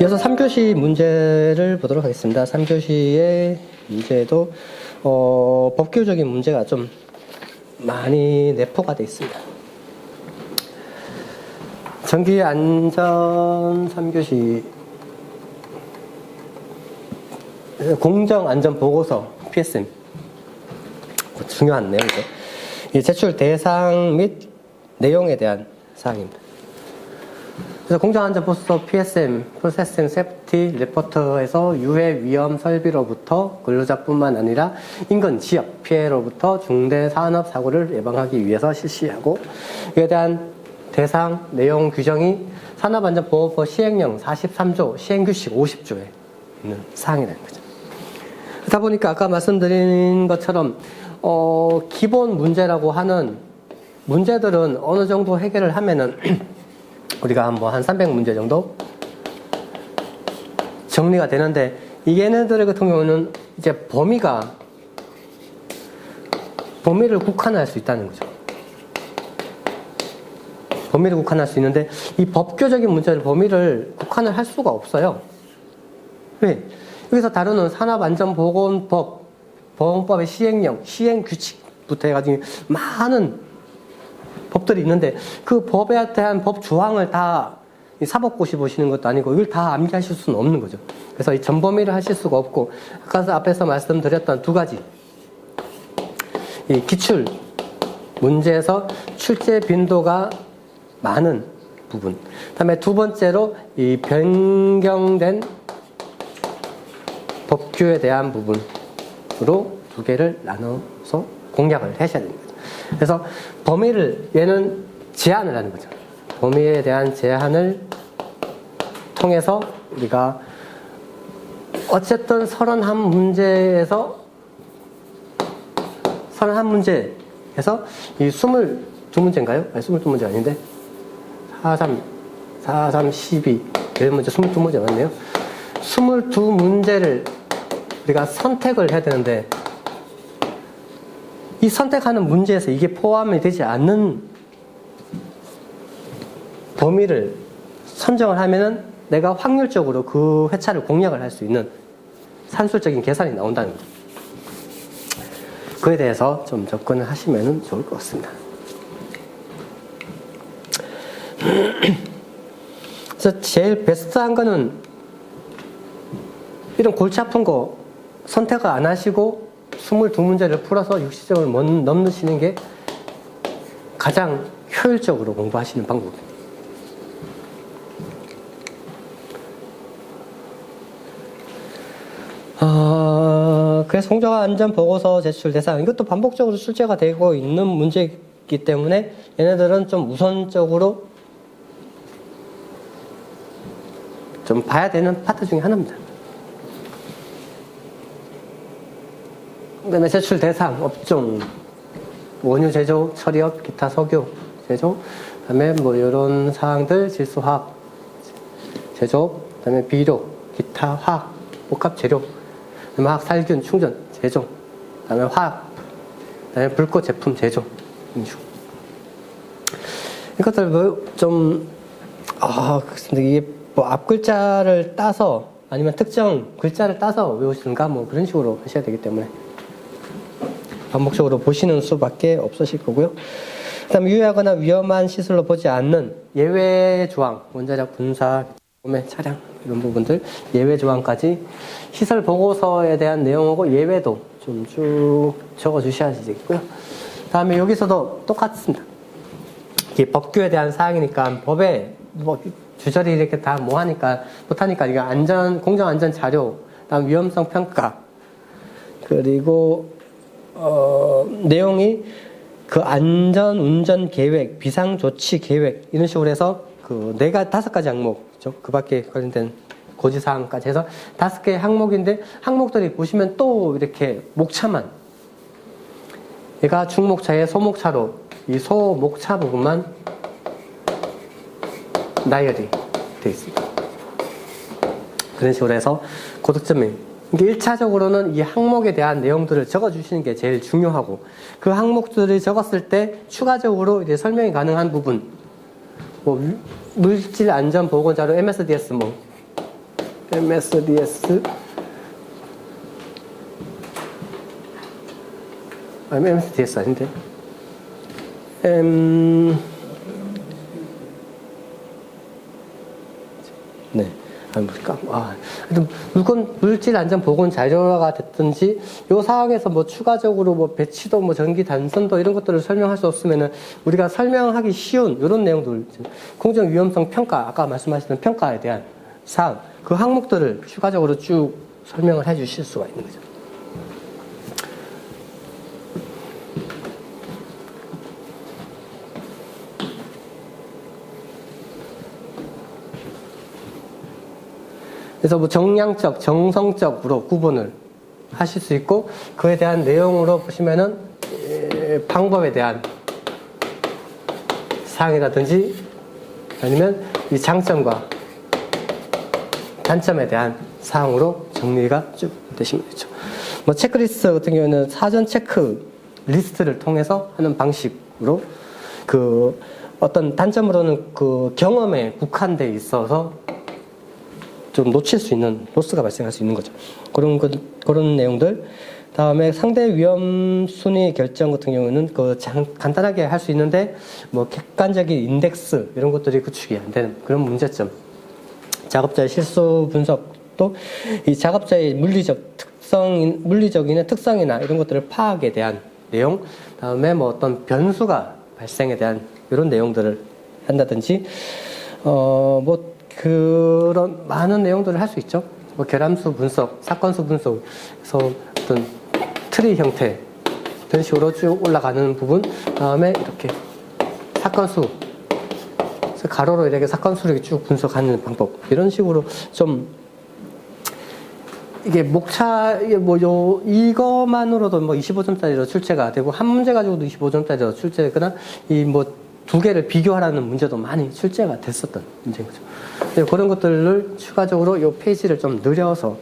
그래서 3교시 문제를 보도록 하겠습니다. 3교시의 문제도 법규적인 문제가 좀 많이 내포가 되어 있습니다. 전기 안전 3교시 공정 안전 보고서 PSM 중요한 내용이죠. 이 제출 대상 및 내용에 대한 사항입니다. 그래서 공정안전보고서 PSM (Processing Safety Report에서 유해 위험 설비로부터 근로자뿐만 아니라 인근 지역 피해로부터 중대 산업 사고를 예방하기 위해서 실시하고, 이에 대한 대상 내용 규정이 산업안전보호법 시행령 43조 시행규칙 50조에 있는 사항이라는 거죠. 그러다 보니까 아까 말씀드린 것처럼 기본 문제라고 하는 문제들은 어느 정도 해결을 하면은 우리가 한 300문제 정도 정리가 되는데, 이 얘네들 같은 경우는 이제 범위를 국한할 수 있다는 거죠. 범위를 국한할 수 있는데, 이 법규적인 문제를 범위를 국한을 할 수가 없어요. 왜? 여기서 다루는 산업안전보건법, 보건법의 시행령, 시행규칙부터 해가지고 많은 법들이 있는데, 그 법에 대한 법 조항을 다 사법고시 보시는 것도 아니고 이걸 다 암기하실 수는 없는 거죠. 그래서 이 전범위를 하실 수가 없고, 아까 앞에서 말씀드렸던 두 가지, 이 기출 문제에서 출제 빈도가 많은 부분, 그다음에 두 번째로 이 변경된 법규에 대한 부분으로 두 개를 나눠서 공략을 하셔야 됩니다. 그래서 범위를, 얘는 제한을 하는 거죠. 범위에 대한 제한을 통해서 우리가 어쨌든 31문제에서 이 22문제인가요? 아니, 22문제 아닌데 4, 12 이런 문제 22문제 맞네요. 22문제를 우리가 선택을 해야 되는데, 이 선택하는 문제에서 이게 포함이 되지 않는 범위를 선정을 하면은 내가 확률적으로 그 회차를 공략을 할 수 있는 산술적인 계산이 나온다는 거죠. 그에 대해서 좀 접근을 하시면 좋을 것 같습니다. 그래서 제일 베스트한 거는 이런 골치 아픈 거 선택을 안 하시고 22문제를 풀어서 60점을 넘으시는 게 가장 효율적으로 공부하시는 방법입니다. 그래서 공정안전보고서 제출 대상, 이것도 반복적으로 출제가 되고 있는 문제이기 때문에 얘네들은 좀 우선적으로 좀 봐야 되는 파트 중에 하나입니다. 그 다음에 제출 대상, 업종, 원유 제조, 처리업, 기타 석유 제조, 그 다음에 이런 사항들, 질소화학 제조, 그 다음에 비료, 기타 화학, 복합 재료, 그 다음에 화학 살균, 충전, 제조, 그 다음에 화학, 그 다음에 불꽃 제품 제조, 인수. 이것들 이게 앞글자를 따서 아니면 특정 글자를 따서 외우시는가 그런 식으로 하셔야 되기 때문에 반복적으로 보시는 수밖에 없으실 거고요. 그 다음에 유해하거나 위험한 시설로 보지 않는 예외 조항, 원자력, 군사, 구매, 차량 이런 부분들 예외 조항까지 시설 보고서에 대한 내용하고 예외도 좀 쭉 적어 주셔야 되겠고요. 그 다음에 여기서도 똑같습니다. 이게 법규에 대한 사항이니까 법에 주저리 이렇게 다 못하니까 이게 공정안전 자료, 다음 위험성 평가, 그리고 내용이 그 안전 운전 계획, 비상 조치 계획 이런 식으로 해서 그 5가지 항목이죠. 그 밖에 관련된 고지사항까지 해서 5개의 항목인데, 항목들이 보시면 또 이렇게 목차만, 얘가 중목차에 소목차로 이 소목차 부분만 나열이 되어 있습니다. 그런 식으로 해서 고득점이, 이게 1차적으로는 이 항목에 대한 내용들을 적어주시는 게 제일 중요하고, 그 항목들을 적었을 때 추가적으로 이제 설명이 가능한 부분, 물질 안전 보건 자료 MSDS MSDS 아니 MSDS 아닌데 네. 하여튼 물질 안전 보건 자료가 됐든지 요 사항에서 뭐 추가적으로 뭐 배치도 뭐 전기 단선도 이런 것들을 설명할 수 없으면은 우리가 설명하기 쉬운 이런 내용들 공정 위험성 평가 아까 말씀하셨던 평가에 대한 사항 그 항목들을 추가적으로 쭉 설명을 해 주실 수가 있는 거죠. 그래서 뭐 정량적, 정성적으로 구분을 하실 수 있고 그에 대한 내용으로 보시면은 방법에 대한 사항이라든지 아니면 이 장점과 단점에 대한 사항으로 정리가 쭉 되시면 되죠. 뭐 체크리스트 같은 경우에는 사전 체크 리스트를 통해서 하는 방식으로 그 어떤 단점으로는 그 경험에 국한돼 있어서 좀 놓칠 수 있는 로스가 발생할 수 있는 거죠. 그런 내용들. 다음에 상대 위험 순위 결정 같은 경우는 간단하게 할 수 있는데 뭐 객관적인 인덱스 이런 것들이 구축이 안 되는 그런 문제점. 작업자의 실수 분석도 이 작업자의 물리적인 특성이나 이런 것들을 파악에 대한 내용. 다음에 뭐 어떤 변수가 발생에 대한 이런 내용들을 한다든지 뭐 그런 많은 내용들을 할 수 있죠. 뭐 결함수 분석, 사건수 분석, 그래서 어떤 트리 형태 이런 식으로 쭉 올라가는 부분. 다음에 이렇게 사건수, 가로로 이렇게 사건수를 이렇게 쭉 분석하는 방법. 이런 식으로 좀 이게 이거만으로도 뭐 25점짜리로 출제가 되고 한 문제 가지고도 25점짜리로 출제되거나 이 뭐 두 개를 비교하라는 문제도 많이 출제가 됐었던 문제인 거죠. 그런 것들을 추가적으로 이 페이지를 좀 늘려서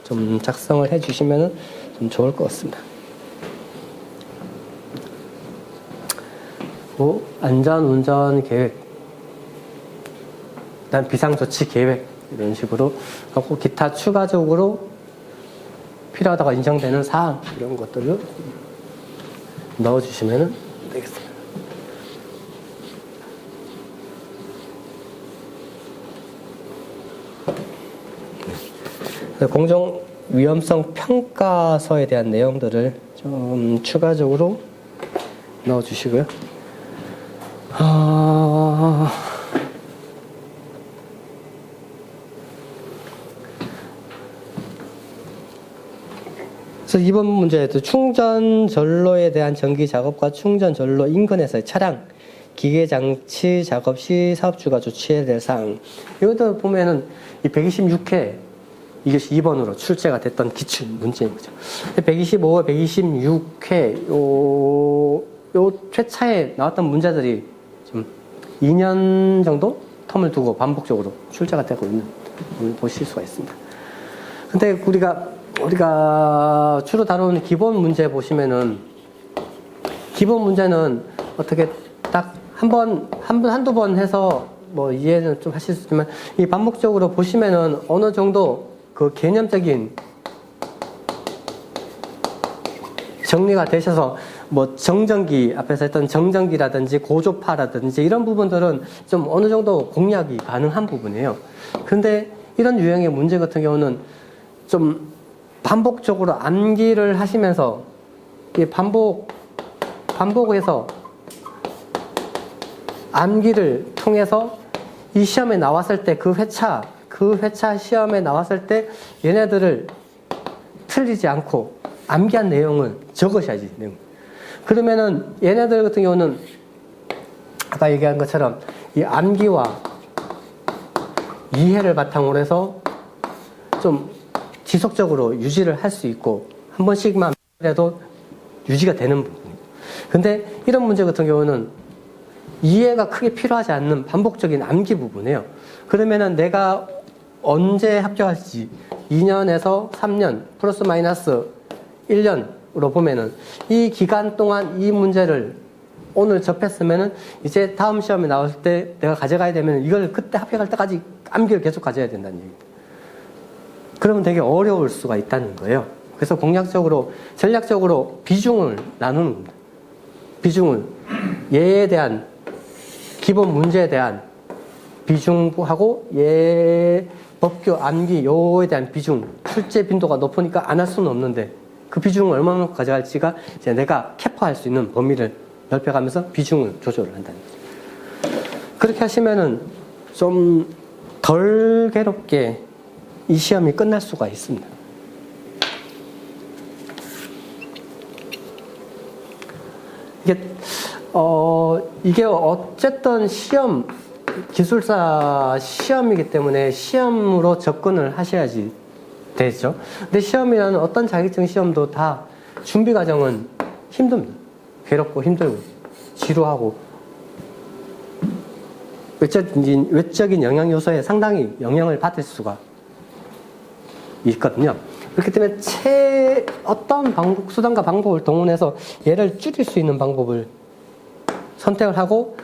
좀 작성을 해주시면 좀 좋을 것 같습니다. 뭐 안전운전 계획, 일단 비상조치 계획 이런 식으로 하고 기타 추가적으로 필요하다고 인정되는 사항 이런 것들을 넣어주시면 되겠습니다. 공정 위험성 평가서에 대한 내용들을 좀 추가적으로 넣어주시고요. 그래서 이번 문제에도 충전 전로에 대한 전기 작업과 충전 전로 인근에서의 차량, 기계 장치 작업 시 사업주가 조치해야 될 사항. 이것도 보면은 이 126회 이것이 2번으로 출제가 됐던 기출 문제인 거죠. 125회, 126회 요 회차에 나왔던 문제들이 좀 2년 정도 텀을 두고 반복적으로 출제가 되고 있는 걸 보실 수가 있습니다. 근데 우리가 주로 다루는 기본 문제 보시면은 기본 문제는 어떻게 딱 한두 번 해서 뭐 이해는 좀 하실 수 있지만 이 반복적으로 보시면은 어느 정도 그 개념적인 정리가 되셔서 뭐 정전기 앞에서 했던 정전기라든지 고조파라든지 이런 부분들은 좀 어느 정도 공략이 가능한 부분이에요. 근데 이런 유형의 문제 같은 경우는 좀 반복적으로 암기를 하시면서 반복해서 암기를 통해서 이 시험에 나왔을 때 그 회차 시험에 나왔을 때 얘네들을 틀리지 않고 암기한 내용을 적으셔야지. 그러면은 얘네들 같은 경우는 아까 얘기한 것처럼 이 암기와 이해를 바탕으로 해서 좀 지속적으로 유지를 할 수 있고 한 번씩만 해도 유지가 되는 부분이에요. 근데 이런 문제 같은 경우는 이해가 크게 필요하지 않는 반복적인 암기 부분이에요. 그러면은 내가 언제 합격할지 2년에서 3년 플러스 마이너스 1년으로 보면은 이 기간 동안 이 문제를 오늘 접했으면은 이제 다음 시험에 나올 때 내가 가져가야 되면 이걸 그때 합격할 때까지 암기를 계속 가져야 된다는 얘기입니다. 그러면 되게 어려울 수가 있다는 거예요. 그래서 공략적으로, 전략적으로 비중을 나누는 겁니다. 비중을, 얘에 대한, 기본 문제에 대한 비중하고, 얘 법규, 암기, 요에 대한 비중, 출제 빈도가 높으니까 안 할 수는 없는데, 그 비중을 얼마나 가져갈지가 이제 내가 캐파할 수 있는 범위를 넓혀가면서 비중을 조절을 한다는 거죠. 그렇게 하시면은 좀 덜 괴롭게 이 시험이 끝날 수가 있습니다. 이게 어쨌든 시험, 기술사 시험이기 때문에 시험으로 접근을 하셔야지 되죠. 근데 시험이라는 어떤 자격증 시험도 다 준비 과정은 힘듭니다. 괴롭고 힘들고 지루하고 외적인 영향 요소에 상당히 영향을 받을 수가 있거든요. 그렇기 때문에 어떤 수단과 방법을 동원해서 얘를 줄일 수 있는 방법을 선택을 하고,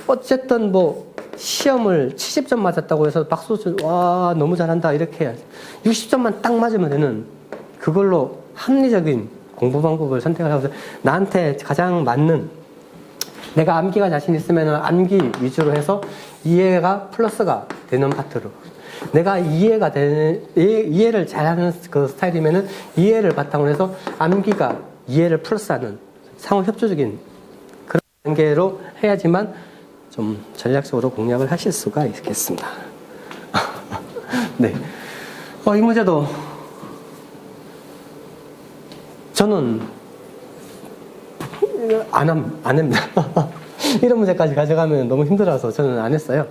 어쨌든 뭐 시험을 70점 맞았다고 해서 박수 와 너무 잘한다 이렇게 해야지. 60점만 딱 맞으면 되는, 그걸로 합리적인 공부 방법을 선택을 하고, 나한테 가장 맞는, 내가 암기가 자신 있으면 암기 위주로 해서 이해가 플러스가 되는 파트로, 내가 이해를 잘하는 그 스타일이면은 이해를 바탕으로 해서 암기가 이해를 플러스하는 상호 협조적인 그런 단계로 해야지만 좀 전략적으로 공략을 하실 수가 있겠습니다. 네. 이 문제도 저는 안 합니다. 이런 문제까지 가져가면 너무 힘들어서 저는 안 했어요.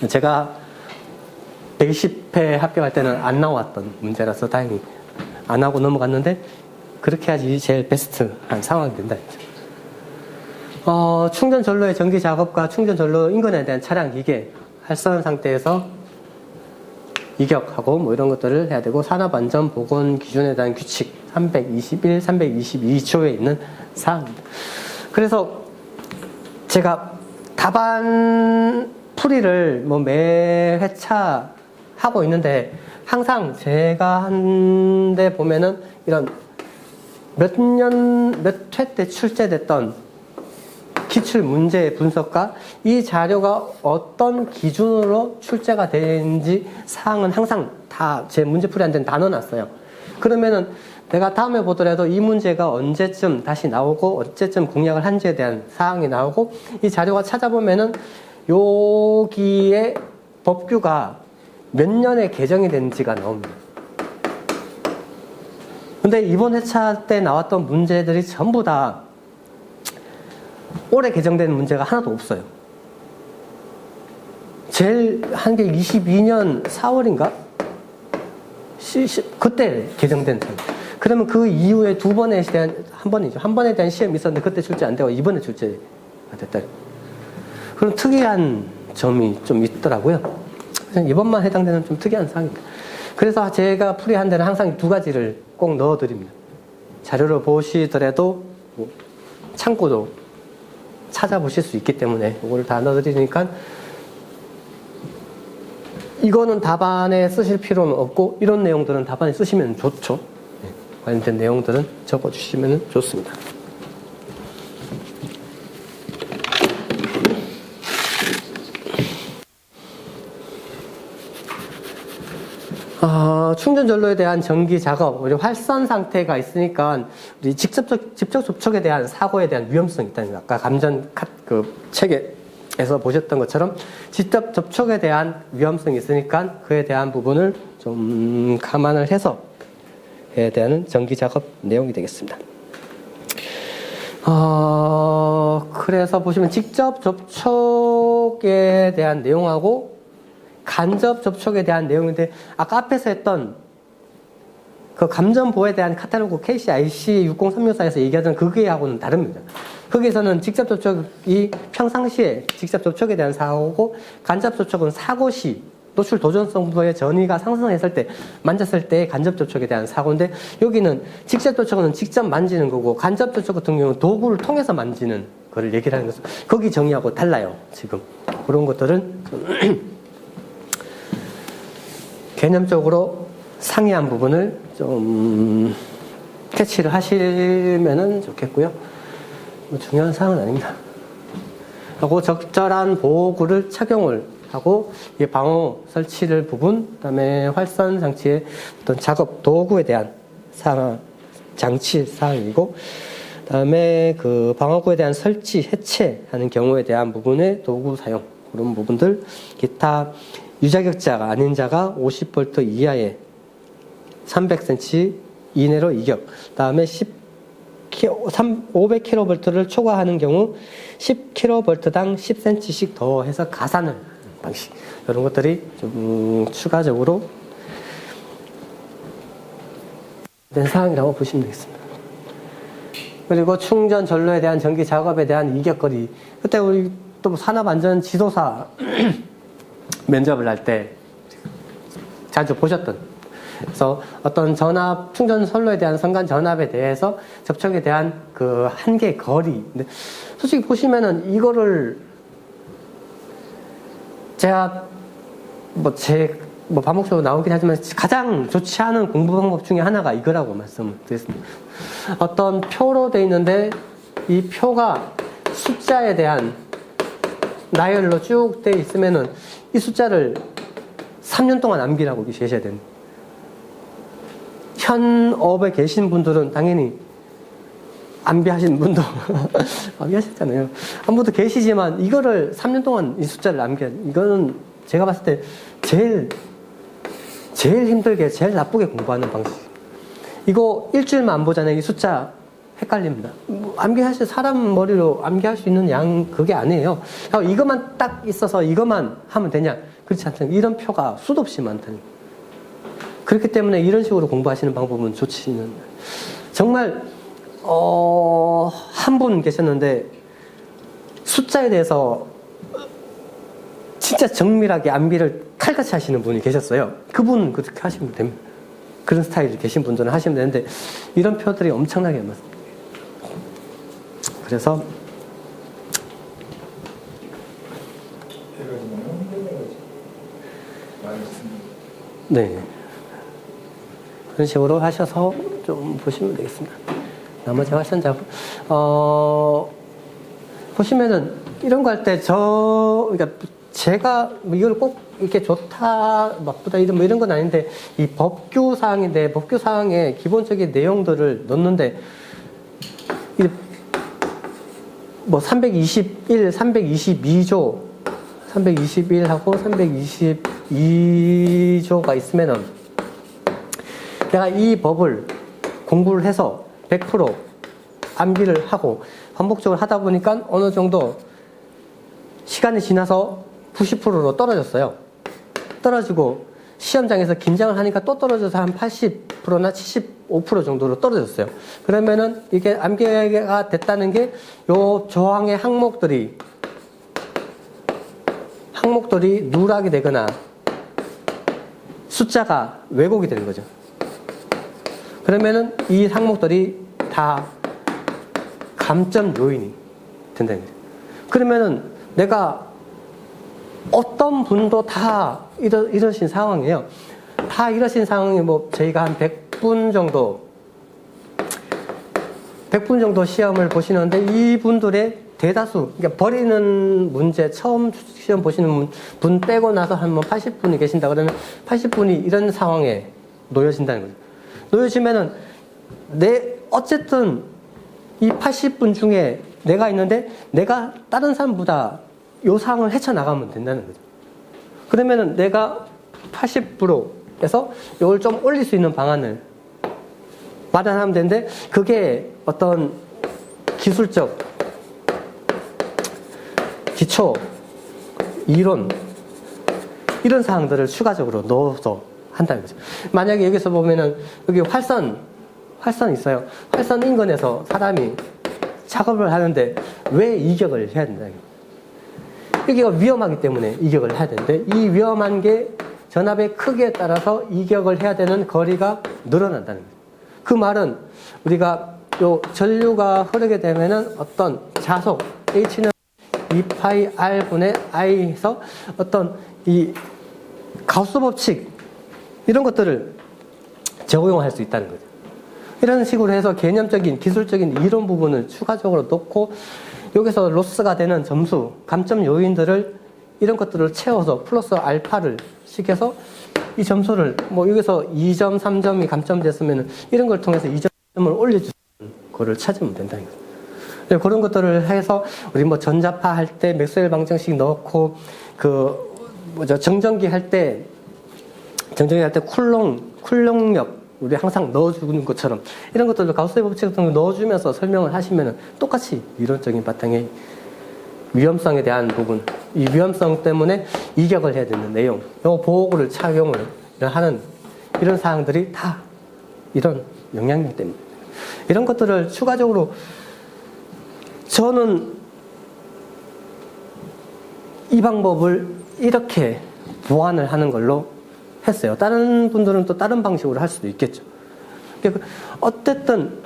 제가 120회 합격할 때는 안 나왔던 문제라서 다행히 안 하고 넘어갔는데, 그렇게 해야지 제일 베스트한 상황이 된다. 충전 전로의 전기 작업과 충전 전로 인근에 대한 차량 기계 활성 상태에서 이격하고 뭐 이런 것들을 해야 되고, 산업안전보건 기준에 대한 규칙 321, 322조에 있는 사항입니다. 그래서 제가 답안 풀이를 뭐 매 회차 하고 있는데, 항상 제가 한데 보면은 이런 몇 회 때 출제됐던 기출 문제 분석과 이 자료가 어떤 기준으로 출제가 되는지 사항은 항상 다 제 문제 풀이 안 된 다 넣어놨어요. 그러면은 내가 다음에 보더라도 이 문제가 언제쯤 다시 나오고 언제쯤 공략을 한지에 대한 사항이 나오고, 이 자료가 찾아보면은 여기에 법규가 몇 년에 개정이 된지가 나옵니다. 근데 이번 회차 때 나왔던 문제들이 전부 다 올해 개정된 문제가 하나도 없어요. 제일 한 게 22년 4월인가? 그때 개정된 상. 그러면 그 이후에 두 번에 대한, 한 번에 대한 시험이 있었는데 그때 출제 안 되고 이번에 출제가 됐다. 그런 특이한 점이 좀 있더라고요. 이번만 해당되는 좀 특이한 사항입니다. 그래서 제가 풀이한 데는 항상 두 가지를 꼭 넣어드립니다. 자료를 보시더라도 뭐 참고도 찾아보실 수 있기 때문에 이거를 다 넣어드리니까, 이거는 답안에 쓰실 필요는 없고 이런 내용들은 답안에 쓰시면 좋죠. 네, 관련된 내용들은 적어주시면 좋습니다. 충전 전로에 대한 전기 작업, 우리 활선 상태가 있으니까 우리 직접 접촉에 대한 사고에 대한 위험성이 있다는 거. 아까 감전 그 책에서 보셨던 것처럼 직접 접촉에 대한 위험성이 있으니까 그에 대한 부분을 좀 감안을 해서 해야 되는 전기 작업 내용이 되겠습니다. 그래서 보시면 직접 접촉에 대한 내용하고 간접 접촉에 대한 내용인데, 아까 앞에서 했던 그 감전보에 대한 카탈로그 KCIC 60364에서 얘기하던 그게하고는 다릅니다. 거기에서는 직접 접촉이 평상시에 직접 접촉에 대한 사고고, 간접 접촉은 사고 시 노출 도전성도의 전위가 상승했을 때, 만졌을 때 간접 접촉에 대한 사고인데, 여기는 직접 접촉은 직접 만지는 거고, 간접 접촉 같은 경우는 도구를 통해서 만지는 거를 얘기를 하는 거죠. 거기 정의하고 달라요, 지금. 그런 것들은 개념적으로 상이한 부분을 좀 캐치를 하시면은 좋겠고요. 뭐 중요한 사항은 아닙니다. 하고 적절한 보호구를 착용을 하고 이 방어 설치를 부분, 그다음에 활선 장치의 어떤 작업 도구에 대한 장치 사항이고, 그다음에 그 방어구에 대한 설치 해체하는 경우에 대한 부분의 도구 사용, 그런 부분들, 기타 유자격자가 아닌 자가 50V 이하의 300cm 이내로 이격, 그다음에 500kV를 초과하는 경우 10kV당 10cm씩 더해서 가산을 하는 방식, 이런 것들이 좀 추가적으로 된 사항이라고 보시면 되겠습니다. 그리고 충전 전로에 대한 전기 작업에 대한 이격거리, 그때 우리 또 산업안전 지도사 면접을 할 때 자주 보셨던, 그래서 어떤 전압, 충전 선로에 대한 선간 전압에 대해서 접촉에 대한 그 한계 거리. 근데 솔직히 보시면은 이거를 제가 반복적으로 나오긴 하지만 가장 좋지 않은 공부 방법 중에 하나가 이거라고 말씀을 드렸습니다. 어떤 표로 돼 있는데 이 표가 숫자에 대한 나열로 쭉 돼 있으면은 이 숫자를 3년 동안 암기하고 계셔야 됩니다. 현업에 계신 분들은 당연히 암기하신 분도 암기하셨잖아요. 한 분도 계시지만 이거를 3년 동안 이 숫자를 이거는 제가 봤을 때 제일 힘들게, 제일 나쁘게 공부하는 방식. 이거 일주일만 안 보잖아요. 이 숫자 헷갈립니다. 사람 머리로 암기할 수 있는 그게 아니에요. 이것만 딱 있어서 이것만 하면 되냐? 그렇지 않잖아요. 이런 표가 수도 없이 많다니. 그렇기 때문에 이런 식으로 공부하시는 방법은 좋지는. 정말 한 분 계셨는데 숫자에 대해서 진짜 정밀하게 암기를 칼같이 하시는 분이 계셨어요. 그분은 그렇게 하시면 됩니다. 그런 스타일이 계신 분들은 하시면 되는데 이런 표들이 엄청나게 많습니다. 그래서 네, 그런 식으로 하셔서 좀 보시면 되겠습니다. 나머지 활선 작업 보시면은 이런 거 할 때 그러니까 제가 이걸 꼭 이렇게 좋다 나쁘다 이런 건 아닌데 이 법규 사항인데 법규 사항의 기본적인 내용들을 넣는데 뭐 321, 322조 321하고 322조가 있으면은 내가 이 법을 공부를 해서 100% 암기를 하고 반복적으로 하다 보니까 어느 정도 시간이 지나서 90%로 떨어졌어요. 떨어지고 시험장에서 긴장을 하니까 또 떨어져서 한 80%나 75% 정도로 떨어졌어요. 그러면은 이게 암기가 됐다는 게 요 조항의 항목들이 누락이 되거나 숫자가 왜곡이 되는 거죠. 그러면은 이 항목들이 다 감점 요인이 된다는 거죠. 그러면은 내가 어떤 분도 다 이러신 상황이에요. 다 이러신 상황이 뭐 저희가 한 100분 정도 시험을 보시는데 이분들의 대다수, 그러니까 버리는 문제, 처음 시험 보시는 분 빼고 나서 한 80분이 계신다 그러면 80분이 이런 상황에 놓여진다는 거죠. 놓여지면은 어쨌든 이 80분 중에 내가 있는데 내가 다른 사람보다 요 상황을 헤쳐나가면 된다는 거죠. 그러면은 내가 80%에서 이걸 좀 올릴 수 있는 방안을 마련하면 되는데 그게 어떤 기술적 기초, 이론 이런 사항들을 추가적으로 넣어서 한다는 거죠. 만약에 여기서 보면은 여기 활선 있어요. 활선 인근에서 사람이 작업을 하는데 왜 이격을 해야 된다. 여기가 위험하기 때문에 이격을 해야 되는데 이 위험한 게 전압의 크기에 따라서 이격을 해야 되는 거리가 늘어난다는 거죠. 그 말은 우리가 요 전류가 흐르게 되면은 어떤 자속 H는 2파이 R분의 I에서 어떤 이 가우스 법칙 이런 것들을 적용할 수 있다는 거죠. 이런 식으로 해서 개념적인, 기술적인 이론 부분을 추가적으로 넣고 여기서 로스가 되는 점수, 감점 요인들을 이런 것들을 채워서 플러스 알파를 시켜서 이 점수를 뭐 여기서 2점, 3점이 감점됐으면 이런 걸 통해서 2점을 올려주는 거를 찾으면 된다는 거죠. 그런 것들을 해서 우리 뭐 전자파 할 때 맥스웰 방정식 넣고 정전기 할 때 쿨롱력 우리 항상 넣어주는 것처럼 이런 것들도 가우스의 법칙 같은 걸 넣어주면서 설명을 하시면 똑같이 이론적인 바탕에 위험성에 대한 부분, 이 위험성 때문에 이격을 해야 되는 내용, 요 보호구를 착용을 하는 이런 사항들이 다 이런 영향력 때문에 이런 것들을 추가적으로 저는 이 방법을 이렇게 보완을 하는 걸로 했어요. 다른 분들은 또 다른 방식으로 할 수도 있겠죠. 어쨌든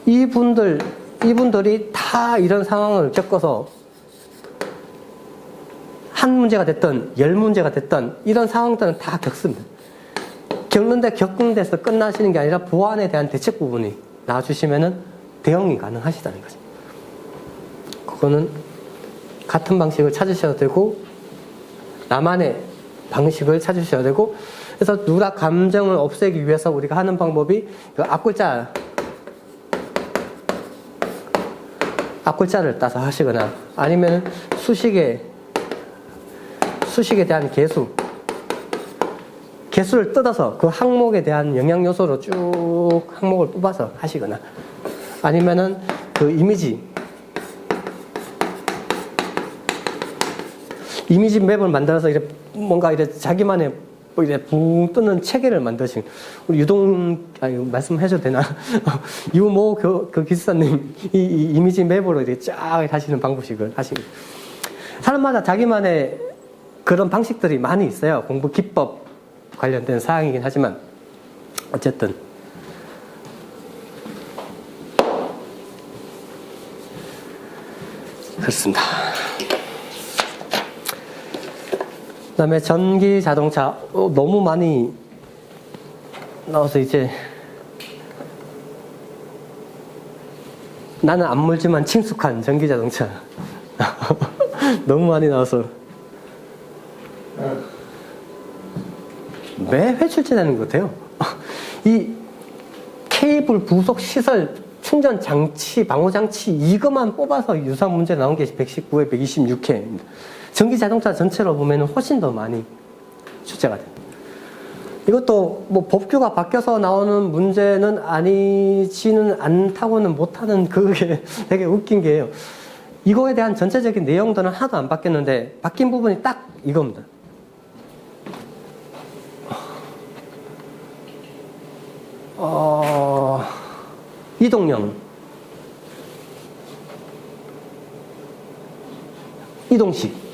이분들이 다 이런 상황을 겪어서 한 문제가 됐든 10문제가 됐든 이런 상황들은 다 겪습니다. 겪는데 겪은 데서 끝나시는 게 아니라 보완에 대한 대책 부분이 나와주시면은 대응이 가능하시다는 거죠. 그거는 같은 방식을 찾으셔야 되고 나만의 방식을 찾으셔야 되고, 그래서 누락 감정을 없애기 위해서 우리가 하는 방법이 그 앞글자를 따서 하시거나 아니면 수식에 대한 개수를 뜯어서 그 항목에 대한 영향 요소로 쭉 항목을 뽑아서 하시거나 아니면은 그 이미지 맵을 만들어서 뭔가 자기만의 붕 뜨는 체계를 만드신 우리 말씀해줘도 되나? 유모 그 기술사님 이 이미지 맵으로 쫙 하시는 방법식을 하십니다. 사람마다 자기만의 그런 방식들이 많이 있어요. 공부 기법 관련된 사항이긴 하지만 어쨌든 그렇습니다. 그 다음에 전기 자동차 너무 많이 나와서 이제 나는 안 물지만 친숙한 전기 자동차 너무 많이 나와서 매회 출제되는 것 같아요. 이 케이블 부속 시설 충전 장치 방호 장치 이것만 뽑아서 유사한 문제 나온 게 119회 126회입니다. 전기 자동차 전체로 보면 훨씬 더 많이 출제가 됩니다. 이것도 뭐 법규가 바뀌어서 나오는 문제는 아니지는 않다고는 못하는 그게 되게 웃긴 게요. 이거에 대한 전체적인 내용들은 하나도 안 바뀌었는데 바뀐 부분이 딱 이겁니다. 이동식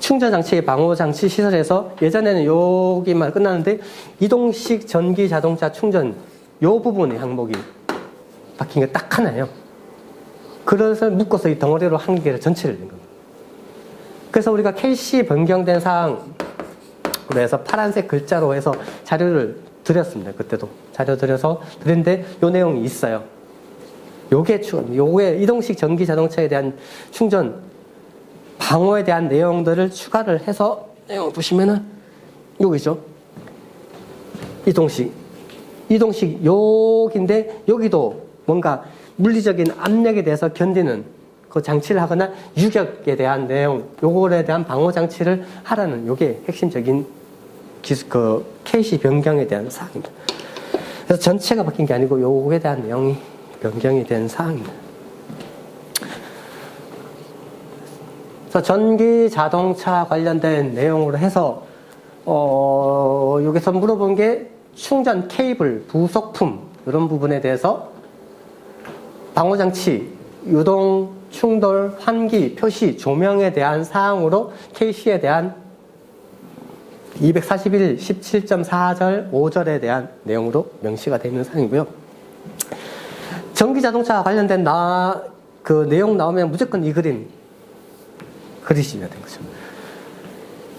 충전장치, 방호장치 시설에서 예전에는 여기만 끝나는데 이동식 전기 자동차 충전 요 부분의 항목이 바뀐 게 딱 하나예요. 그래서 묶어서 이 덩어리로 한 개를 전체를 낸 겁니다. 그래서 우리가 KC 변경된 사항으로 해서 파란색 글자로 해서 자료를 드렸습니다. 그때도 자료 드렸는데 요 내용이 있어요. 요게 이동식 전기 자동차에 대한 충전 방호에 대한 내용들을 추가를 해서 내용 보시면은 여기죠. 이동식 여기인데 여기도 뭔가 물리적인 압력에 대해서 견디는 그 장치를 하거나 유격에 대한 내용, 요거에 대한 방호 장치를 하라는 요게 핵심적인 그 KC 변경에 대한 사항입니다. 그래서 전체가 바뀐 게 아니고 요거에 대한 내용이 변경이 된 사항입니다. 그래서 전기 자동차 관련된 내용으로 해서 여기서 물어본 게 충전 케이블, 부속품 이런 부분에 대해서 방호장치, 유동, 충돌, 환기, 표시, 조명에 대한 사항으로 KC에 대한 241, 17.4절, 5절에 대한 내용으로 명시가 되어 있는 사항이고요. 전기 자동차 관련된 그 내용 나오면 무조건 이 그림 그리시면 되는 거죠.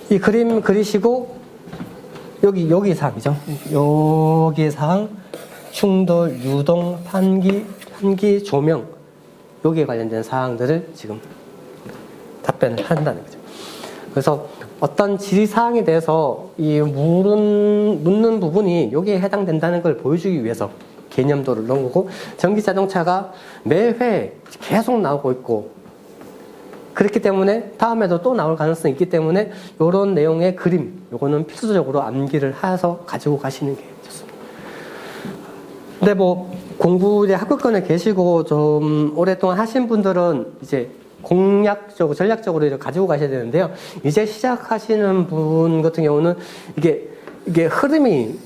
이 그림 그리시고 여기 사항이죠. 여기 사항 충돌, 유동, 환기, 조명 여기에 관련된 사항들을 지금 답변을 한다는 거죠. 그래서 어떤 질의사항에 대해서 이 묻는 부분이 여기에 해당된다는 걸 보여주기 위해서 개념도를 넣은 거고, 전기자동차가 매회 계속 나오고 있고 그렇기 때문에 다음에도 또 나올 가능성이 있기 때문에 이런 내용의 그림 요거는 필수적으로 암기를 해서 가지고 가시는 게 좋습니다. 근데 뭐 공부 이제 학교권에 계시고 좀 오랫동안 하신 분들은 이제 공략적으로 전략적으로 이제 가지고 가셔야 되는데요. 이제 시작하시는 분 같은 경우는 이게 흐름이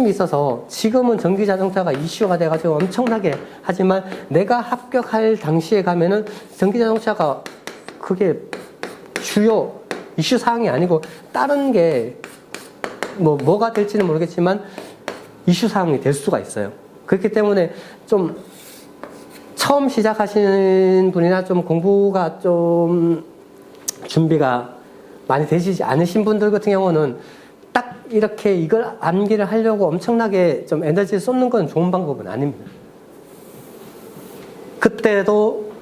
있어서 지금은 전기자동차가 이슈가 돼가지고 엄청나게 하지만 내가 합격할 당시에 가면은 전기자동차가 그게 주요 이슈 사항이 아니고 다른 게 뭐가 될지는 모르겠지만 이슈 사항이 될 수가 있어요. 그렇기 때문에 좀 처음 시작하시는 분이나 좀 공부가 좀 준비가 많이 되지 않으신 분들 같은 경우는 딱 이렇게 이걸 암기를 하려고 엄청나게 좀 에너지를 쏟는 건 좋은 방법은 아닙니다. 그때도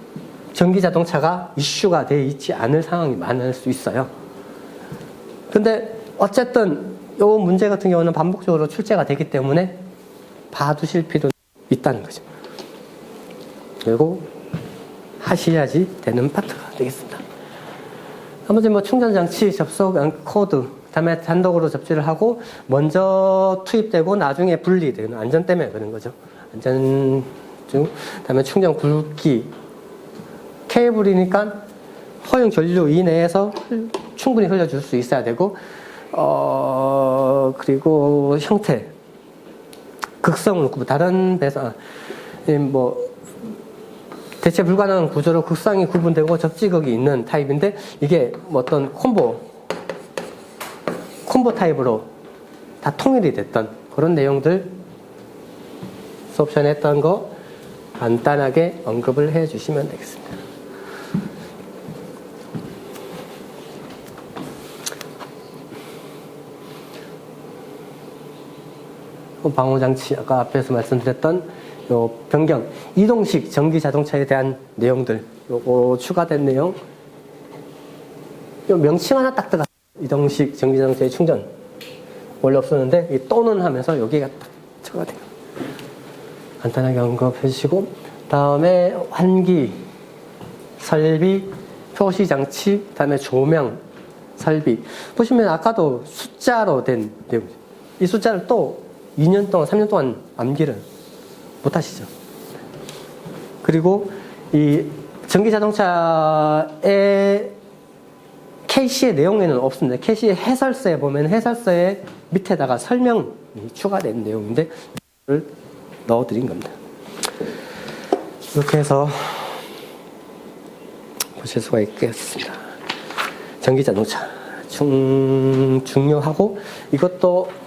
전기자동차가 이슈가 돼 있지 않을 상황이 많을 수 있어요. 근데 어쨌든 이 문제 같은 경우는 반복적으로 출제가 되기 때문에 봐두실 필요는 있다는 거죠. 그리고 하셔야지 되는 파트가 되겠습니다. 나머지 뭐 충전장치 접속 코드, 다음에 단독으로 접지를 하고 먼저 투입되고 나중에 분리되는 안전 때문에 그런 거죠. 안전 중, 다음에 충전 굵기, 케이블이니까 허용 전류 이내에서 충분히 흘려줄 수 있어야 되고, 그리고 형태, 극성은 다른 배선, 대체 불가능한 구조로 극성이 구분되고 접지극이 있는 타입인데 이게 뭐 어떤 콤보 타입으로 다 통일이 됐던 그런 내용들 수업시간에 했던 거 간단하게 언급을 해 주시면 되겠습니다. 방호장치 아까 앞에서 말씀드렸던 요 변경, 이동식 전기자동차에 대한 내용들, 요거 추가된 내용, 요 명칭 하나 딱 들어갔어요. 이동식 전기자동차의 충전. 원래 없었는데, 이 또는 하면서 여기가 딱 추가돼요. 간단하게 언급해 주시고, 다음에 환기, 설비, 표시장치, 다음에 조명, 설비. 보시면 아까도 숫자로 된 내용이죠. 이 숫자를 또 2년 동안, 3년 동안 암기를 못 하시죠. 그리고 이 전기자동차의 KC의 내용에는 없습니다. KC의 해설서에 보면 해설서의 밑에다가 설명이 추가된 내용인데 이걸 넣어드린 겁니다. 이렇게 해서 보실 수가 있겠습니다. 전기자동차 중요하고 이것도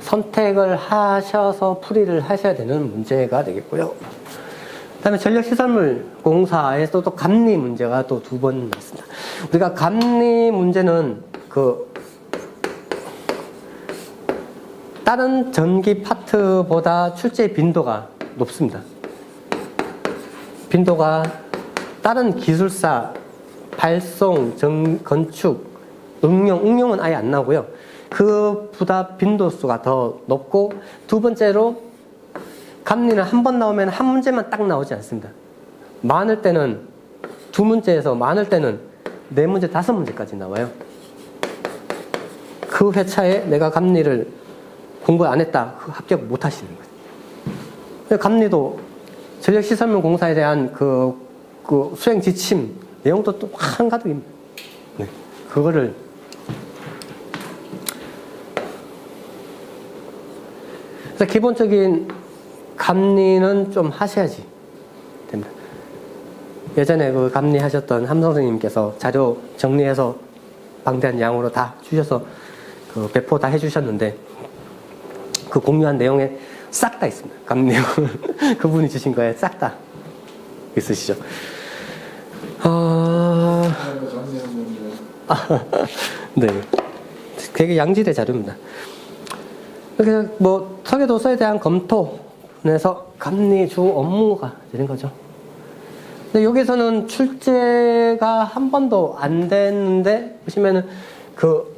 선택을 하셔서 풀이를 하셔야 되는 문제가 되겠고요. 그 다음에 전력시설물공사에서 또 감리 문제가 또 2번 있습니다. 우리가 감리 문제는 다른 전기 파트보다 출제 빈도가 높습니다. 빈도가 다른 기술사, 발송, 건축, 응용은 아예 안 나오고요. 그보다 빈도수가 더 높고, 두 번째로 감리는 한 번 나오면 한 문제만 딱 나오지 않습니다. 많을 때는 2문제에서 많을 때는 4문제, 5문제까지 나와요. 그 회차에 내가 감리를 공부 안 했다, 그 합격 못 하시는 거예요. 감리도 전력시설물공사에 대한 그 수행 지침 내용도 또 한가득입니다. 네. 그거를 그래서 기본적인 감리는 좀 하셔야지 됩니다. 예전에 그 감리하셨던 함성 선생님께서 자료 정리해서 방대한 양으로 다 주셔서 그 배포 다 해주셨는데 그 공유한 내용에 싹 다 있습니다. 감리 내용 그분이 주신 거에 싹 다 있으시죠. 네. 되게 양질의 자료입니다. 그래서 뭐 설계도서에 대한 검토에서 감리 주 업무가 되는 거죠. 근데 여기서는 출제가 한 번도 안 됐는데 보시면은 그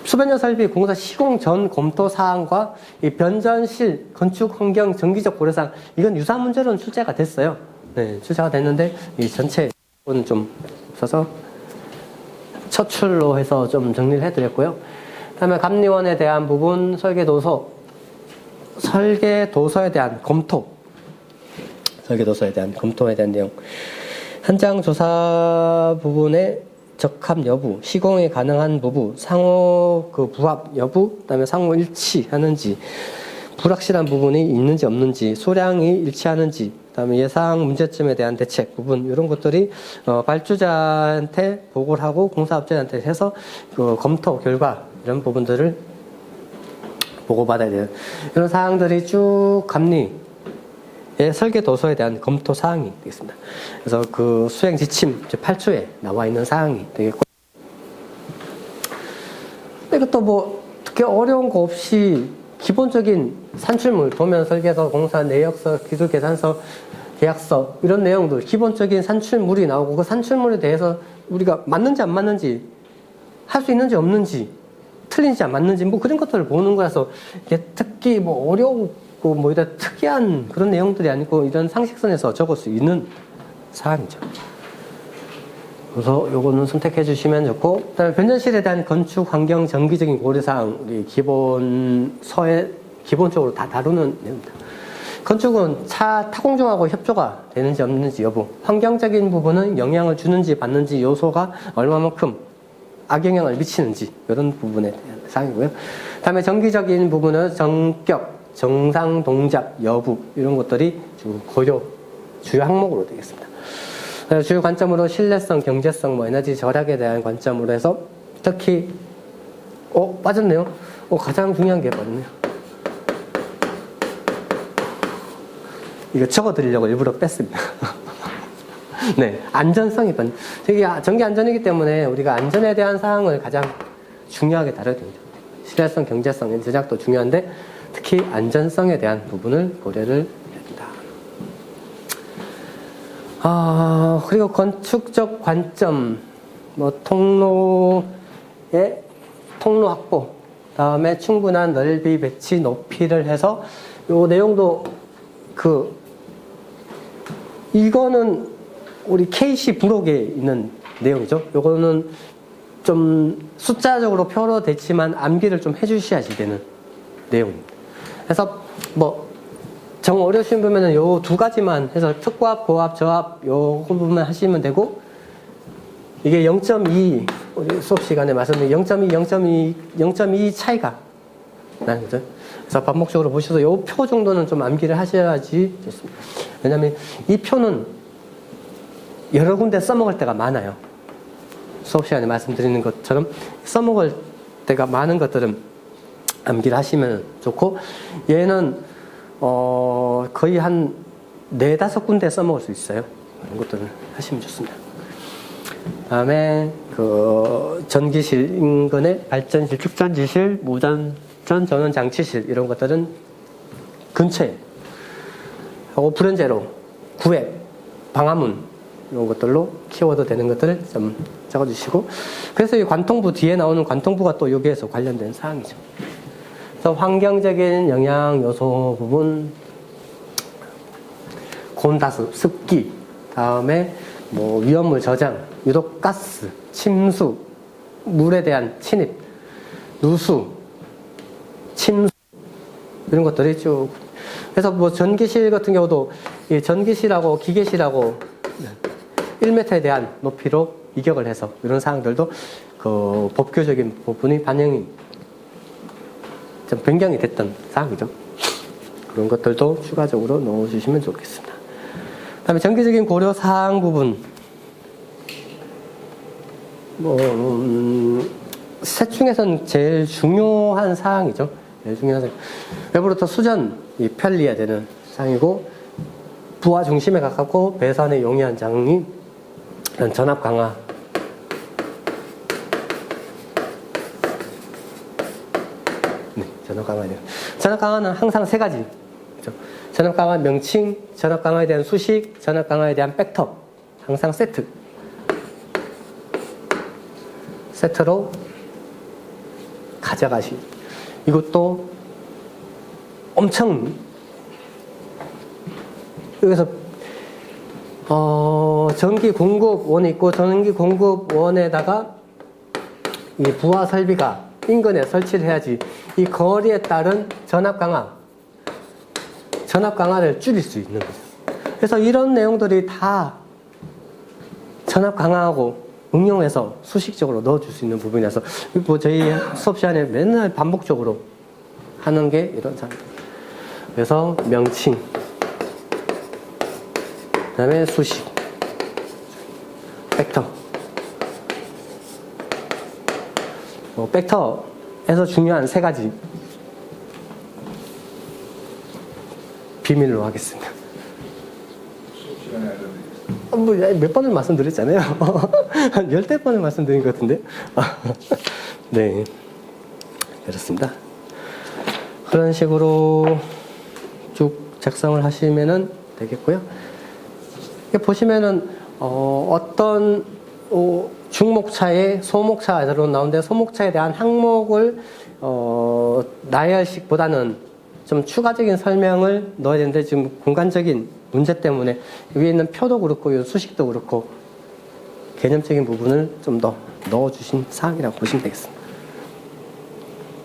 수변여 설비 공사 시공 전 검토 사항과 이 변전실 건축 환경 정기적 고려사항 이건 유사 문제로는 출제가 됐어요. 네, 출제가 됐는데 이 전체는 좀 없어서 처출로 해서 좀 정리를 해드렸고요. 그다음에 감리원에 대한 부분 설계도서에 대한 검토, 설계도서에 대한 검토에 대한 내용, 현장 조사 부분의 적합 여부, 시공이 가능한 부분, 상호 그 부합 여부, 그다음에 상호 일치하는지, 불확실한 부분이 있는지 없는지, 소량이 일치하는지, 그다음에 예상 문제점에 대한 대책 부분 이런 것들이 발주자한테 보고를 하고 공사업체한테 해서 그 검토 결과 이런 부분들을 보고받아야 돼요. 이런 사항들이 쭉 감리의 설계 도서에 대한 검토 사항이 되겠습니다. 그래서 그 수행 지침 8조에 나와 있는 사항이 되겠고, 이것도 뭐 특히 어려운 거 없이 기본적인 산출물, 도면 설계서, 공사 내역서, 기술 계산서, 계약서 이런 내용들 기본적인 산출물이 나오고 그 산출물에 대해서 우리가 맞는지 안 맞는지 할 수 있는지 없는지 틀린지 안 맞는지 뭐 그런 것들을 보는 거라서 이게 특히 뭐 어려우고 뭐 이런 특이한 그런 내용들이 아니고 이런 상식선에서 적을 수 있는 사항이죠. 그래서 요거는 선택해 주시면 좋고, 그다음에 변전실에 대한 건축 환경 정기적인 고려사항 우리 기본서에 기본적으로 다 다루는 내용입니다. 건축은 차 타공정하고 협조가 되는지 없는지 여부, 환경적인 부분은 영향을 주는지 받는지 요소가 얼마만큼 악영향을 미치는지 이런 부분에 대한 사항이고요. 다음에 정기적인 부분은 정격, 정상 동작 여부 이런 것들이 주요 항목으로 되겠습니다. 주요 관점으로 신뢰성, 경제성, 뭐 에너지 절약에 대한 관점으로 해서 특히 빠졌네요. 가장 중요한 게 빠졌네요. 이거 적어드리려고 일부러 뺐습니다. 네, 안전성이 전기 안전이기 때문에 우리가 안전에 대한 사항을 가장 중요하게 다뤄야 됩니다. 신뢰성, 경제성, 제작도 중요한데 특히 안전성에 대한 부분을 고려를 해야 된다. 그리고 건축적 관점, 통로 확보, 다음에 충분한 넓이, 배치, 높이를 해서 요 내용도 이거는 우리 KC 부록에 있는 내용이죠. 요거는 좀 숫자적으로 표로 됐지만 암기를 좀 해주셔야지 되는 내용입니다. 그래서 정 어려우신 분은 요 두 가지만 해서 특고합, 고합, 저합 요 부분만 하시면 되고, 이게 0.2 우리 수업 시간에 말씀드린 0.2 차이가 나는 거죠. 그래서 반복적으로 보셔서 요 표 정도는 좀 암기를 하셔야지 좋습니다. 왜냐하면 이 표는 여러 군데 써먹을 때가 많아요. 수업 시간에 말씀드리는 것처럼 써먹을 때가 많은 것들은 암기를 하시면 좋고, 얘는 거의 한 4-5군데 써먹을 수 있어요. 이런 것들을 하시면 좋습니다. 다음에 전기실 인근의 발전실, 축전지실, 무전 전원 장치실 이런 것들은 근처에 하고, 불연제로 구획, 방화문 이런 것들로 키워드 되는 것들을 좀 적어주시고, 그래서 이 관통부 뒤에 나오는 관통부가 또 여기에서 관련된 사항이죠. 그래서 환경적인 영향 요소 부분, 고온다수, 습기, 다음에 위험물 저장, 유독가스, 침수, 물에 대한 침입, 누수, 침수 이런 것들이 쭉. 그래서 전기실 같은 경우도 이 전기실하고 기계실하고 1m에 대한 높이로 이격을 해서 이런 사항들도 그 법규적인 부분이 반영이 좀 변경이 됐던 사항이죠. 그런 것들도 추가적으로 넣어주시면 좋겠습니다. 다음에 정기적인 고려 사항 부분, 셋 중에서는 제일 중요한 사항이죠. 제일 중요한 사항. 외부로부터 수전이 편리해야 되는 사항이고, 부하 중심에 가깝고 배선의 용이한 장이 전압 강화 전압 강화에 대한. 전압 강화는 항상 세 가지. 그렇죠? 전압 강화 명칭, 전압 강화에 대한 수식, 전압 강화에 대한 팩터. 항상 세트로 가져가시. 이것도 엄청 여기서 전기 공급원이 있고 전기 공급원에다가 이 부하 설비가 인근에 설치를 해야지 이 거리에 따른 전압 강화를 줄일 수 있는 거죠. 그래서 이런 내용들이 다 전압 강화하고 응용해서 수식적으로 넣어줄 수 있는 부분이라서 뭐 저희 수업 시간에 맨날 반복적으로 하는 게 이런 상황. 그래서 명칭, 그 다음에 수식, 팩터. 팩터에서 중요한 세 가지 비밀로 하겠습니다. 몇 번을 말씀드렸잖아요. 한 10번을 말씀드린 것 같은데. 네. 그렇습니다. 그런 식으로 쭉 작성을 하시면 되겠고요. 보시면은, 어떤, 중목차에 소목차로 나오는데 소목차에 대한 항목을, 나열식보다는 좀 추가적인 설명을 넣어야 되는데 지금 공간적인 문제 때문에 위에 있는 표도 그렇고 수식도 그렇고 개념적인 부분을 좀 더 넣어주신 사항이라고 보시면 되겠습니다.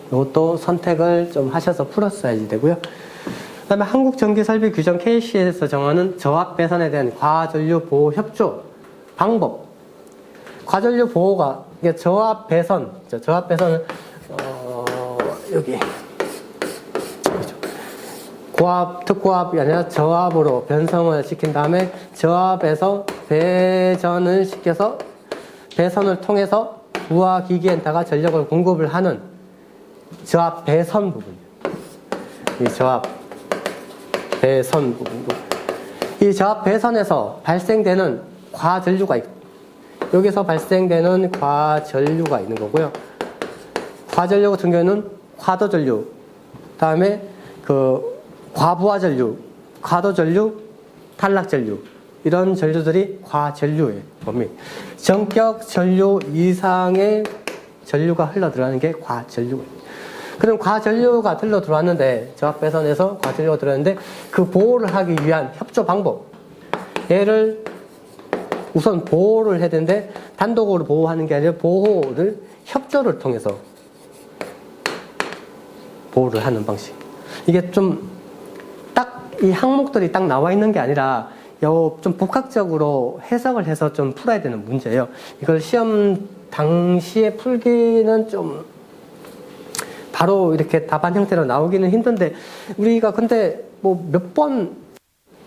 이것도 선택을 좀 하셔서 풀었어야지 되고요. 그 다음에 한국전기설비 규정 KC에서 정하는 저압 배선에 대한 과전류 보호 협조 방법. 과전류 보호가 이게 저압 배선은 여기 고압, 특고압이 아니라 저압으로 변성을 시킨 다음에 저압에서 배전을 시켜서 배선을 통해서 부하 기기에다가 전력을 공급을 하는 저압 배선 부분. 이 저압 배선 부분. 이 저압 배선에서 발생되는 과전류가 있고 여기서 발생되는 과전류가 있는 거고요. 과전류 같은 경우는 과도전류, 다음에 과부하전류, 과도전류, 탈락전류 이런 전류들이 과전류의 범위. 전격 전류 이상의 전류가 흘러 들어가는 게 과전류입니다. 그럼 과전류가 흘러 들어왔는데 저압 배선에서 과전류가 들어왔는데 그 보호를 하기 위한 협조 방법. 얘를 우선 보호를 해야 되는데 단독으로 보호하는 게 아니라 보호를 협조를 통해서 보호를 하는 방식. 이게 좀 이 항목들이 딱 나와 있는 게 아니라 좀 복합적으로 해석을 해서 좀 풀어야 되는 문제예요. 이걸 시험 당시에 풀기는 좀 바로 이렇게 답안 형태로 나오기는 힘든데 우리가 근데 뭐 몇 번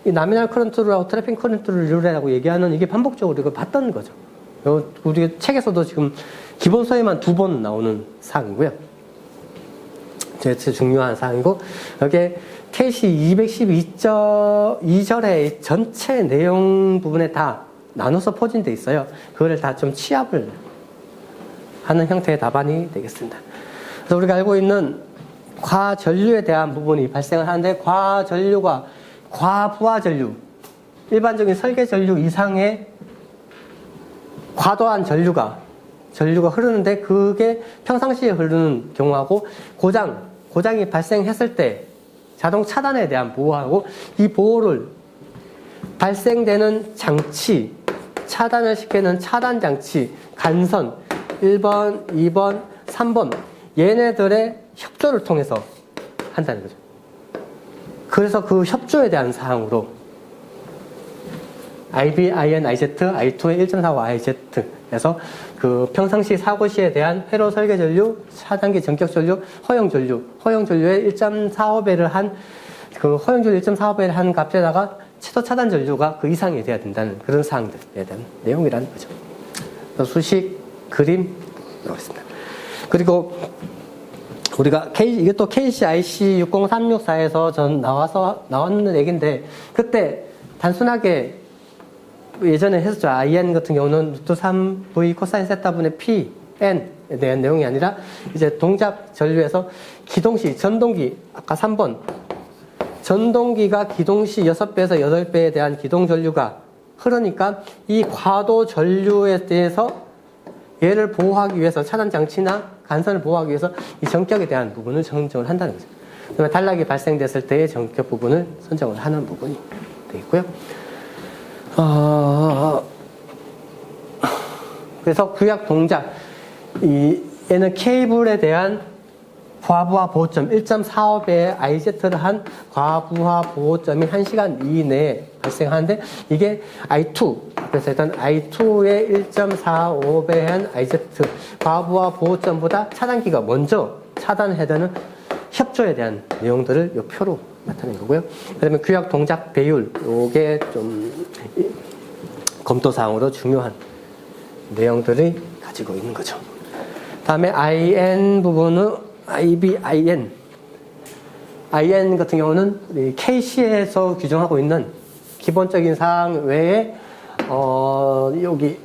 이 나미널 커런트라고 트래핑 커런트를 이루라고 얘기하는 이게 반복적으로 이걸 봤던 거죠. 우리 책에서도 지금 기본서에만 2번 나오는 사항이고요. 제일 중요한 사항이고 여기에 KC 212절의 전체 내용 부분에 다 나눠서 포진되어 있어요. 그거를 다 좀 취합을 하는 형태의 답안이 되겠습니다. 그래서 우리가 알고 있는 과전류에 대한 부분이 발생을 하는데 과전류가 과부하전류, 일반적인 설계전류 이상의 과도한 전류가 흐르는데 그게 평상시에 흐르는 경우하고 고장이 발생했을 때 자동 차단에 대한 보호하고 이 보호를 발생되는 장치, 차단을 시키는 차단 장치, 간선 1번, 2번, 3번 얘네들의 협조를 통해서 한다는 거죠. 그래서 그 협조에 대한 사항으로 IB, IN, IZ, I2의 1.45 IZ에서 그 평상시 사고 시에 대한 회로 설계 전류, 차단기 전격 전류, 허용 전류의 1.45배를 한 그 허용 전류 1.45배를 한 값에다가 최소 차단 전류가 그 이상이 돼야 된다는 그런 사항들에 대한 내용이라는 거죠. 수식, 그림 나오겠습니다. 그리고 우리가 이게 또 KCIC 60364에서 나왔는 얘기인데 그때 단순하게 예전에 했었죠. IN 같은 경우는 루트 3V 코사인 세타분의 P, N 대한 내용이 아니라 이제 동작 전류에서 기동시, 전동기, 아까 3번. 전동기가 기동시 6배에서 8배에 대한 기동 전류가 흐르니까 이 과도 전류에 대해서 얘를 보호하기 위해서 차단 장치나 간선을 보호하기 위해서 이 전격에 대한 부분을 선정을 한다는 거죠. 그다음에 단락이 발생됐을 때의 전격 부분을 선정을 하는 부분이 되겠고요. 그래서 구약 동작, 얘는 케이블에 대한 과부하 보호점 1.45배의 IZ를 한 과부하 보호점이 1시간 이내에 발생하는데 이게 I2, 그래서 일단 I2의 1.45배의 한 IZ 과부하 보호점보다 차단기가 먼저 차단해야 되는 협조에 대한 내용들을 이 표로 나타낸 거고요. 그다음에 구약 동작 배율, 요게 좀 검토사항으로 중요한 내용들이 가지고 있는 거죠. 다음에 IN 부분은 IB, IN. IN 같은 경우는 KC에서 규정하고 있는 기본적인 사항 외에, 여기,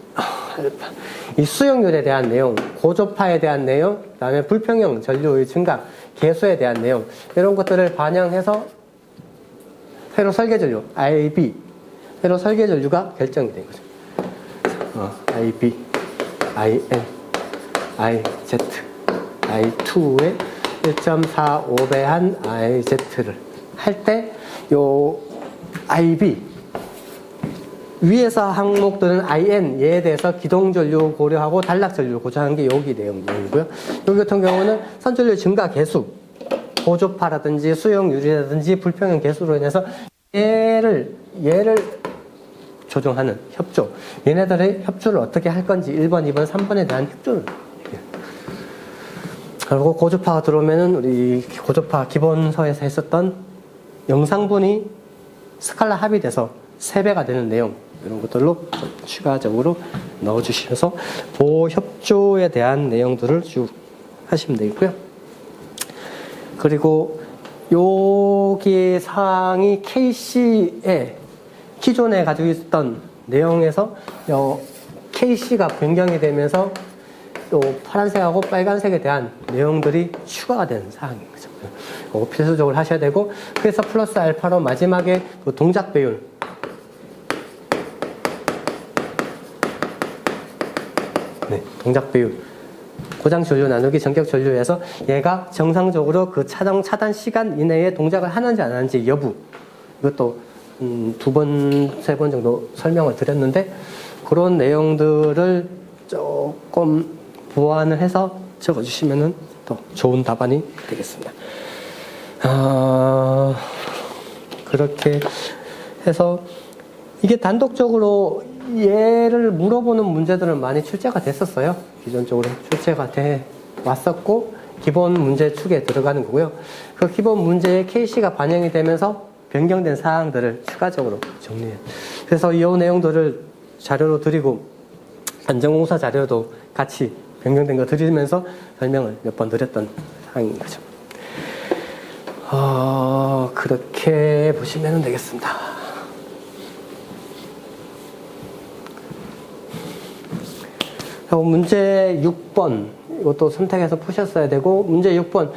이 수용률에 대한 내용, 고조파에 대한 내용, 그 다음에 불평형 전류의 증가, 개수에 대한 내용, 이런 것들을 반영해서 회로 설계 전류, IB, 회로 설계 전류가 결정이 된 거죠. IB, IN, IZ. I2의 1.45배 한 IZ를 할 때, 요 IB, 위에서 항목들은 IN, 얘에 대해서 기동전류 고려하고 단락전류 고정한 게 여기 내용이고요. 여기 같은 경우는 선전류 증가 개수, 고조파라든지 수용률이라든지 불평형 개수로 인해서 얘를 조정하는 협조. 얘네들의 협조를 어떻게 할 건지 1번, 2번, 3번에 대한 협조를. 그리고 고조파가 들어오면은 우리 고조파 기본서에서 했었던 영상분이 스칼라 합의돼서 3배가 되는 내용, 이런 것들로 추가적으로 넣어주시면서 보호협조에 대한 내용들을 쭉 하시면 되겠고요. 그리고 여기 사항이 KC에 기존에 가지고 있었던 내용에서 KC가 변경이 되면서 또 파란색하고 빨간색에 대한 내용들이 추가가 된 사항인 거죠. 필수적으로 하셔야 되고, 그래서 플러스 알파로 마지막에 그 동작 배율, 동작 배율, 고장 전류 나누기 전격 전류에서 얘가 정상적으로 그 차단 시간 이내에 동작을 하는지 안 하는지 여부, 이것도 2번, 3번 정도 설명을 드렸는데, 그런 내용들을 조금 보완을 해서 적어주시면 더 좋은 답안이 되겠습니다. 그렇게 해서 이게 단독적으로 얘를 물어보는 문제들은 많이 출제가 됐었어요. 기존적으로 출제가 돼 왔었고, 기본 문제 축에 들어가는 거고요. 그 기본 문제에 KC가 반영이 되면서 변경된 사항들을 추가적으로 정리해요. 그래서 이 내용들을 자료로 드리고, 안전공사 자료도 같이 변경된 거 드리면서 설명을 몇 번 드렸던 사항인 거죠. 그렇게 보시면 되겠습니다. 그리고 문제 6번, 이것도 선택해서 푸셨어야 되고, 문제 6번,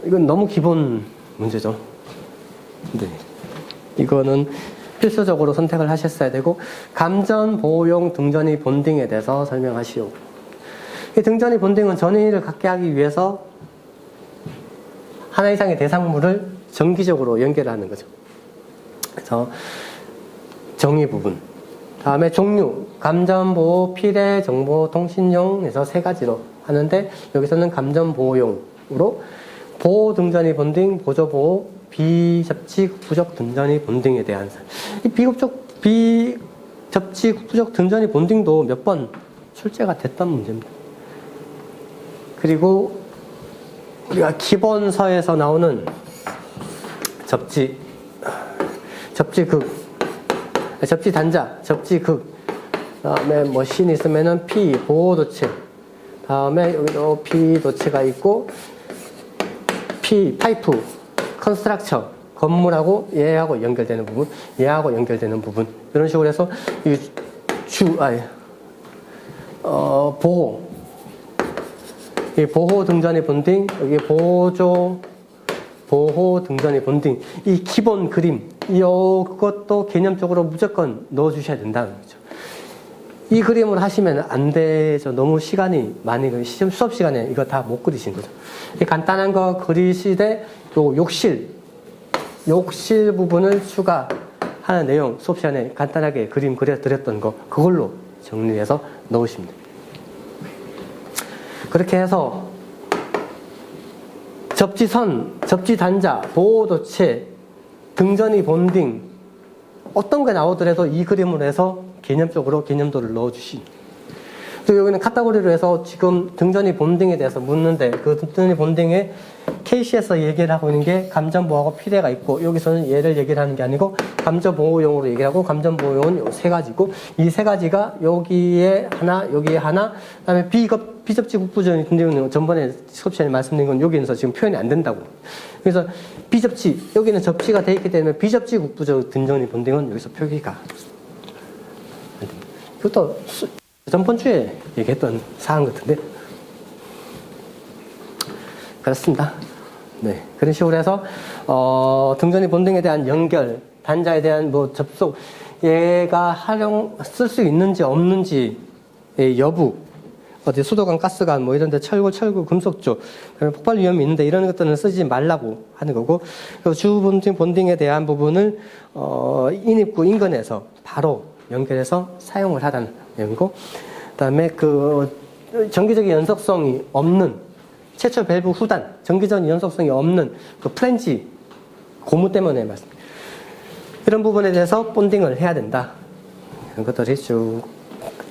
이건 너무 기본 문제죠. 네. 이거는 필수적으로 선택을 하셨어야 되고, 감전 보호용 등전이 본딩에 대해서 설명하시오. 이 등전이 본딩은 전위를 갖게 하기 위해서 하나 이상의 대상물을 정기적으로 연결하는 거죠. 그래서 정의 부분. 다음에 종류, 감전보호, 필해, 정보, 통신용에서 3가지로 하는데, 여기서는 감전보호용으로 보호 등전이 본딩, 보조보호, 비접지 부적 등전이 본딩에 대한 이 비접지 부적 등전이 본딩도 몇 번 출제가 됐던 문제입니다. 그리고 우리가 기본서에서 나오는 접지극, 접지 단자, 접지극, 다음에 머신 있으면은 P 보호 도체, 다음에 여기도 P 도체가 있고, P 파이프, 컨스트럭처, 건물하고 얘하고 연결되는 부분, 얘하고 연결되는 부분, 이런 식으로 해서 이 보호, 이 보호 등전의 본딩, 여기 보호 등전의 본딩, 이 기본 그림, 이것도 개념적으로 무조건 넣어주셔야 된다는 거죠. 이 그림을 하시면 안 되죠. 너무 시간이 많이, 시험 수업 시간에 이거 다 못 그리신 거죠. 이 간단한 거 그리시되, 요 욕실 부분을 추가하는 내용, 수업 시간에 간단하게 그림 그려드렸던 거, 그걸로 정리해서 넣으시면 됩니다. 그렇게 해서 접지선, 접지단자, 보호도체, 등전이 본딩 어떤 게 나오더라도 이 그림으로 해서 개념적으로 개념도를 넣어주십니다. 또 여기는 카테고리로 해서 지금 등전이 본딩에 대해서 묻는데 그 등전이 본딩에 KC에서 얘기를 하고 있는 게 감전보호하고 피해가 있고 여기서는 얘를 얘기를 하는 게 아니고 감전보호용으로 얘기를 하고 감전보호용은 요 세 가지고 이 세 가지가 여기에 하나 여기에 하나 그다음에 비접지 국부전 같은 경우는 전번에 수업 시간에 말씀드린 건 여기에서 지금 표현이 안 된다고. 그래서 비접지 여기는 접지가 돼 있기 때문에 비접지 국부적 등전이 본딩은 여기서 표기가 안 됩니다. 그것도 전번 주에 얘기했던 사항 같은데 그렇습니다. 네, 그런 식으로 해서 등전이 본등에 대한 연결, 단자에 대한 뭐 접속, 얘가 쓸 수 있는지 없는지의 여부, 어디 수도관, 가스관 뭐 이런데 철골, 금속조, 폭발 위험이 있는데 이런 것들은 쓰지 말라고 하는 거고, 그리고 주 본딩에 대한 부분을 인입구 인근에서 바로 연결해서 사용을 하라는 내용이고, 그다음에 그 정기적인 연속성이 없는 최초 밸브 후단, 정기적인 연속성이 없는 그 플랜지 고무 때문에 말씀. 이런 부분에 대해서 본딩을 해야 된다. 이런 것들이 쭉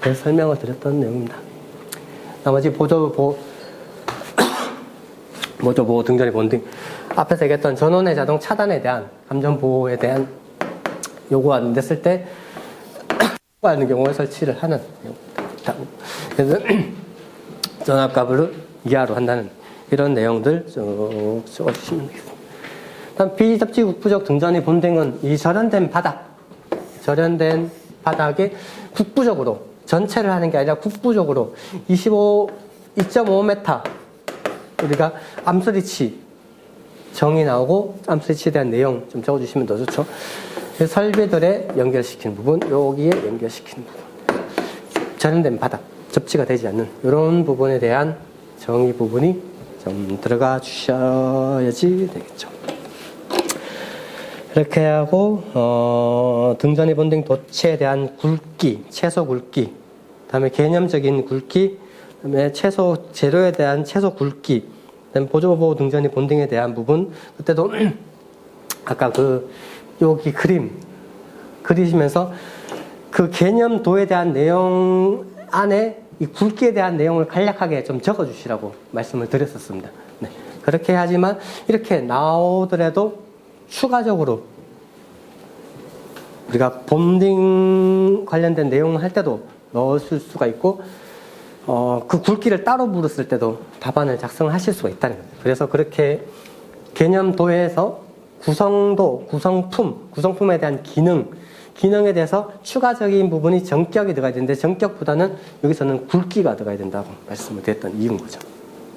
설명을 드렸던 내용입니다. 나머지 보조보호 등전의 본딩. 앞에서 얘기했던 전원의 자동 차단에 대한 감전보호에 대한 요구가 안 됐을 때 하는 경우에 설치를 하는 내용입니다. 그래서 전압값을 이하로 한다는 이런 내용들 쭉 적어주시면 되겠습니다. 다음 비접지 국부적 등전의 본딩은 이 절연된 바닥에 국부적으로 전체를 하는 게 아니라 국부적으로 2.5m 우리가 암스리치 정의 나오고 암스리치에 대한 내용 좀 적어주시면 더 좋죠. 설비들에 연결시키는 부분, 여기에 연결시키는 부분, 절연된 바닥, 접지가 되지 않는 이런 부분에 대한 정의 부분이 좀 들어가 주셔야지 되겠죠. 이렇게 하고 등전의 본딩 도체에 대한 굵기, 채소 굵기, 그다음에 개념적인 굵기, 그다음에 채소 재료에 대한 채소 굵기, 그다음에 보조보호 등전의 본딩에 대한 부분, 그때도 아까 그 여기 그림 그리시면서 그 개념도에 대한 내용 안에 이 굵기에 대한 내용을 간략하게 좀 적어주시라고 말씀을 드렸었습니다. 네. 그렇게 하지만 이렇게 나오더라도 추가적으로 우리가 본딩 관련된 내용을 할 때도 넣었을 수가 있고 그 굵기를 따로 물었을 때도 답안을 작성하실 수가 있다는 거예요. 그래서 그렇게 개념도에서 구성도, 구성품에 대한 기능에 대해서 추가적인 부분이 전격이 들어가야 되는데 전격보다는 여기서는 굵기가 들어가야 된다고 말씀을 드렸던 이유인 거죠.